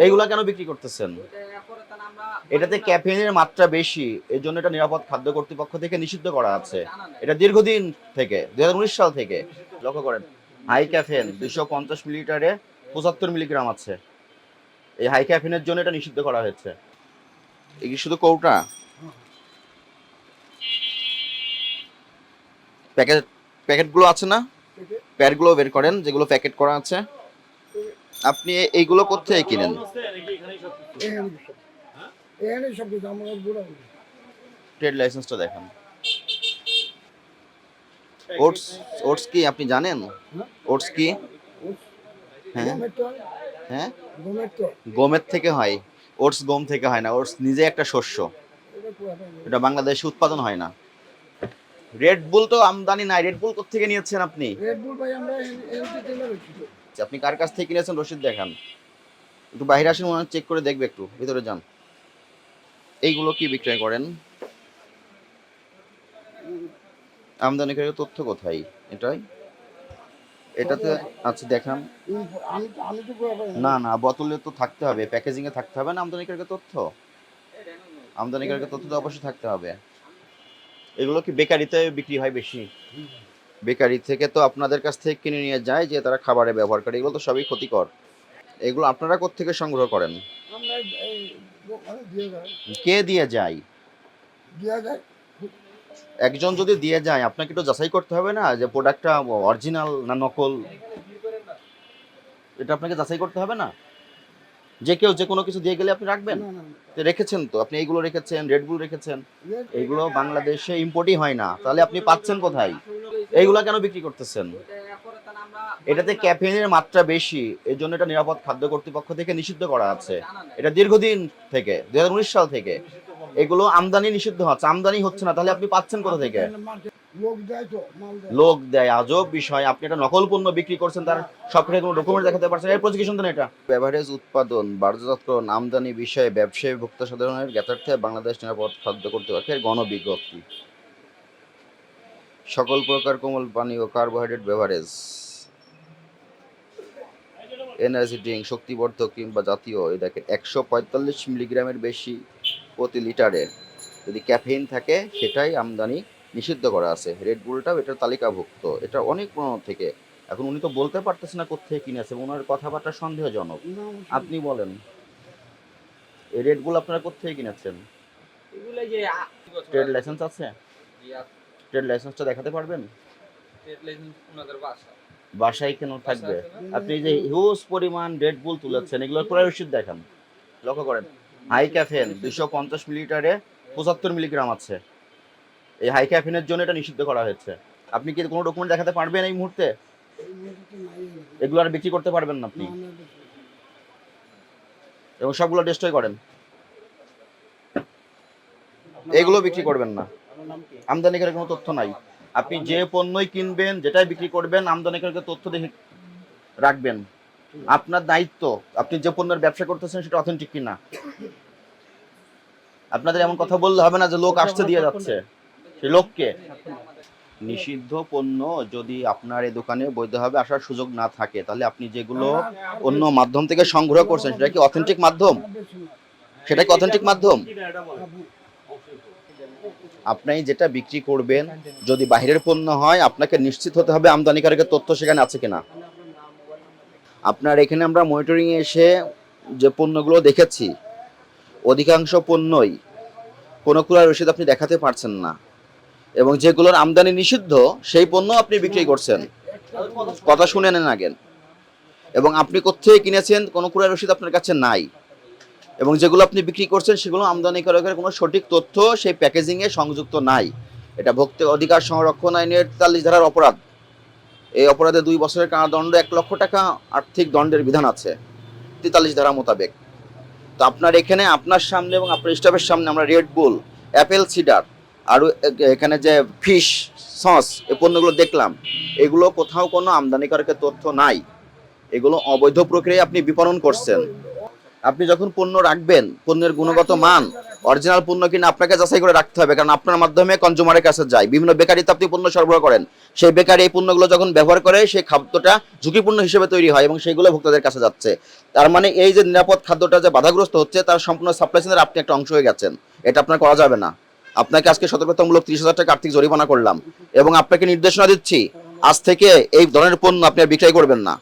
এইগুলা কেন বিক্রি করতেছেন? এটাতে ক্যাফেইনের মাত্রা বেশি, এর জন্য এটা নিরাপদ খাদ্য কর্তৃপক্ষ থেকে নিষিদ্ধ করা আছে। এটা দীর্ঘদিন থেকে 2019 সাল থেকে। লক্ষ্য করেন, হাই ক্যাফেন 250 মিলিলিটারে 75 মিলিগ্রাম আছে। এই হাই ক্যাফেনের জন্য এটা নিষিদ্ধ করা হয়েছে। এই কি শুধু কৌটা? প্যাকেট প্যাকেটগুলো আছে না? প্যাকেটগুলো বের করেন, যেগুলো প্যাকেট করা আছে। আপনি এইগুলো কোত্থেকে কিনেন? ট্রেড লাইসেন্সটা দেখান। ওটস ওটস কি আপনি জানেন? ওটস কি? হ্যাঁ হ্যাঁ, গমের থেকে হয়। ওটস গম থেকে হয় না, ওটস নিজে একটা শস্য, এটা বাংলাদেশে উৎপাদন হয় না। রেড বুল তো আমদানি নাই, রেড বুল কোত্থেকে নিয়েছেন আপনি? রেড বুল ভাই আমরা এলটি টেলার বেচি। আপনি কার কাছ থেকে কিনেছেন রসিদ দেখান। একটু বাইরে আসেন, মনে চেক করে দেখবে, একটু ভিতরে যান। এইগুলো কি বিক্রয় করেন? আমদানিকারকের তথ্য কোথায়? এটাই এটাতে আচ্ছা দেখান। আমি তো পুরো না না, বোতলে তো থাকতে হবে, প্যাকেজিং এ থাকতে হবে না আমদানিকারকের তথ্য? আমদানিকারকের তথ্য তো অবশ্যই থাকতে হবে। এগুলো কি বেকারিতে বিক্রি হয় বেশি? বেকারি থেকে তো আপনাদের কাছ থেকে কিনে নিয়ে যায়, যে তারা খাবারে ব্যবহার করে, এগুলো তো সবই ক্ষতিকর। এগুলো আপনারা কোত্থেকে সংগ্রহ করেন? আমরা এই দোকানে দিয়ে যায়। কে দিয়ে যায়? দেয়া যায়। একজন যদি দিয়ে যায়, আপনাকে একটু যাচাই করতে হবে না যে প্রোডাক্টটা অরিজিনাল না নকল? এটা আপনাকে যাচাই করতে হবে না? যে কেউ যে কোনো কিছু দিয়ে গেলে আপনি রাখবেন? না না তো রেখেছেন তো, আপনি এইগুলো রেখেছেন, রেডবুল রেখেছেন, রেড এইগুলো বাংলাদেশে ইম্পোর্টই হয় না, তাহলে আপনি পাচ্ছেন কোথায়? এইগুলা কেন বিক্রি করতেছেন? এটাতে ক্যাফেইনের মাত্রা বেশি, এর জন্য এটা নিরাপদ খাদ্য কর্তৃপক্ষ থেকে নিষিদ্ধ করা আছে। এটা দীর্ঘদিন থেকে 2019 সাল থেকে। এগুলো আমদানি নিষিদ্ধ হচ্ছে, আমদানি হচ্ছে না, তাহলে আপনি পাচ্ছেন কোথা থেকে? লোক দেয় তো মাল দেয়। লোক দেয়, আজব বিষয়। আপনি একটা নকল পণ্য বিক্রি করছেন, তার সবকিছু কোনো ডকুমেন্ট দেখাতে পারছেন, এর প্রসিকিউশন দেন এটা। বেভারেজ উৎপাদন, বাণিজ্যজাতকরণ, আমদানি বিষয়ে ব্যবসায়ী ভোক্তা সাধারণের জ্ঞাতার্থে বাংলাদেশ নিরাপদ খাদ্য কর্তৃপক্ষের গণবিজ্ঞপ্তি। সকল প্রকার কোমল পানীয়, কার্বোহাইড্রেট বেভারেজ, এনার্জি ড্রিঙ্ক, শক্তিবর্ধক কিংবা জাতীয়, এই দেখেন 145 মিলিগ্রামের বেশি প্রতি লিটারে যদি ক্যাফেইন থাকে, সেটাই আমদানি নিষিদ্ধ করা আছে। রেড বুলটাও এটার তালিকাভুক্ত। এটা অনেক পুরনো থেকে। এখন উনি তো বলতে পারতেছে না কোত্থেকে কিনেছে, ওনার কথাবার্তা সন্দেহজনক। না, আপনি বলেন, এই রেড বুল আপনারা কোত্থেকে কিনেছেন? এগুলো যে ট্রেড লাইসেন্স আছে? ট্রেড লাইসেন্সটা দেখাতে পারবেন? ট্রেড লাইসেন্স ওনাদের বাসা বাসায় কেন থাকবে? আছে না? আপনি যে হিউজ পরিমাণ রেড বুল তুলেছেন, এগুলোর পুরো রসিদ দেখান। লক্ষ্য করেন, হাই ক্যাফেন 250 মিলিলিটারে 75 মিলিগ্রাম আছে। এই হাই ক্যাফেনের জন্য এটা নিষিদ্ধ করা হয়েছে। আপনি কি কোনো ডকুমেন্ট দেখাতে পারবেন এই মুহূর্তে? এই মুহূর্তে নাই। এগুলো আর বিক্রি করতে পারবেন না আপনি, না না বেশি। এবং সবগুলো ডিস্ট্রয় করেন। এগুলো বিক্রি করবেন না। আমদানিকারকের কোনো তথ্য নাই। আপনি যে পণ্যই কিনবেন, যেটাই বিক্রি করবেন, আমদানিকারকের তথ্য দেখে রাখবেন। আপনার দায়িত্ব, আপনি যে পণ্যের ব্যবসা করতেছেন সেটা অথেন্টিক কিনা। আপনাদের এমন কথা বললে হবে না যে লোক আসছে দিয়ে যাচ্ছে। সেই লোককে নিষিদ্ধ পণ্য যদি আপনার এই দোকানে বৈধভাবে আসার সুযোগ না থাকে, তাহলে আপনি যেগুলো অন্য মাধ্যম থেকে সংগ্রহ করছেন, সেটা কি অথেন্টিক মাধ্যম? সেটা কি অথেন্টিক মাধ্যম? আপনি যেটা বিক্রি করবেন যদি বাহিরের পণ্য হয়, আপনাকে নিশ্চিত হতে হবে আমদানিকারকের তথ্য সেখানে আছে কিনা। আপনার এখানে আমরা মনিটরিং এ এসে যে পণ্যগুলো দেখেছি, অধিকাংশ পণ্যই কোনো ক্রয় রসিদ আপনি দেখাতে পারছেন না, এবং যেগুলোর আমদানি নিষিদ্ধ সেই পণ্য আপনি বিক্রি করছেন। কথা শুনে নেন আগে। এবং আপনি কোত্থেকে কিনেছেন কোনো ক্রয় রসিদ আপনার কাছে নাই, এবং যেগুলো আপনি বিক্রি করছেন সেগুলো আমদানিকারকের কোনো সঠিক তথ্য সেই প্যাকেজিংয়ে সংযুক্ত নাই। এটা ভোক্তা অধিকার সংরক্ষণ আইনের 43 ধারার অপরাধ। এই অপরাধে 2 বছরের কারাদণ্ড, 1 লক্ষ টাকা আর্থিক দণ্ডের বিধান আছে 43 ধারা মোতাবেক। তো আপনার এখানে আপনার সামনে এবং আপনার স্টাফের সামনে আমরা রেড বুল, অ্যাপেল সিডার, আর এখানে যে ফিশ সস, এই পণ্যগুলো দেখলাম, এগুলো কোথাও কোনো আমদানিকারকের তথ্য নাই। এগুলো অবৈধ প্রক্রিয়ায় আপনি বিপণন করছেন। আপনি যখন পণ্য রাখবেন, পণ্যের গুণগত মান অরিজিনাল পণ্য কিনা আপনাকে যাচাই করে রাখতে হবে, কারণ আপনার মাধ্যমে কনজিউমারের কাছে যায়। বিভিন্ন বেকারিতে আপনি পণ্য সরবরাহ করেন, সেই বেকারি এই পণ্যগুলো যখন ব্যবহার করে সেই খাদ্যটা ঝুঁকিপূর্ণ হিসেবে তৈরি হয় এবং সেইগুলো ভোক্তাদের কাছে যাচ্ছে। তার মানে এই যে নিরাপদ খাদ্যটা যে বাধাগ্রস্ত হচ্ছে, তার সম্পূর্ণ সাপ্লাই চেইনের আপনি একটা অংশ হয়ে গেছেন। এটা আপনার করা যাবে না। আপনাকে আজকে সতর্কতামূলক 30,000 টাকা আর্থিক জরিমানা করলাম এবং আপনাকে নির্দেশনা দিচ্ছি, আজ থেকে এই ধরনের পণ্য আপনি আর বিক্রয় করবেন না।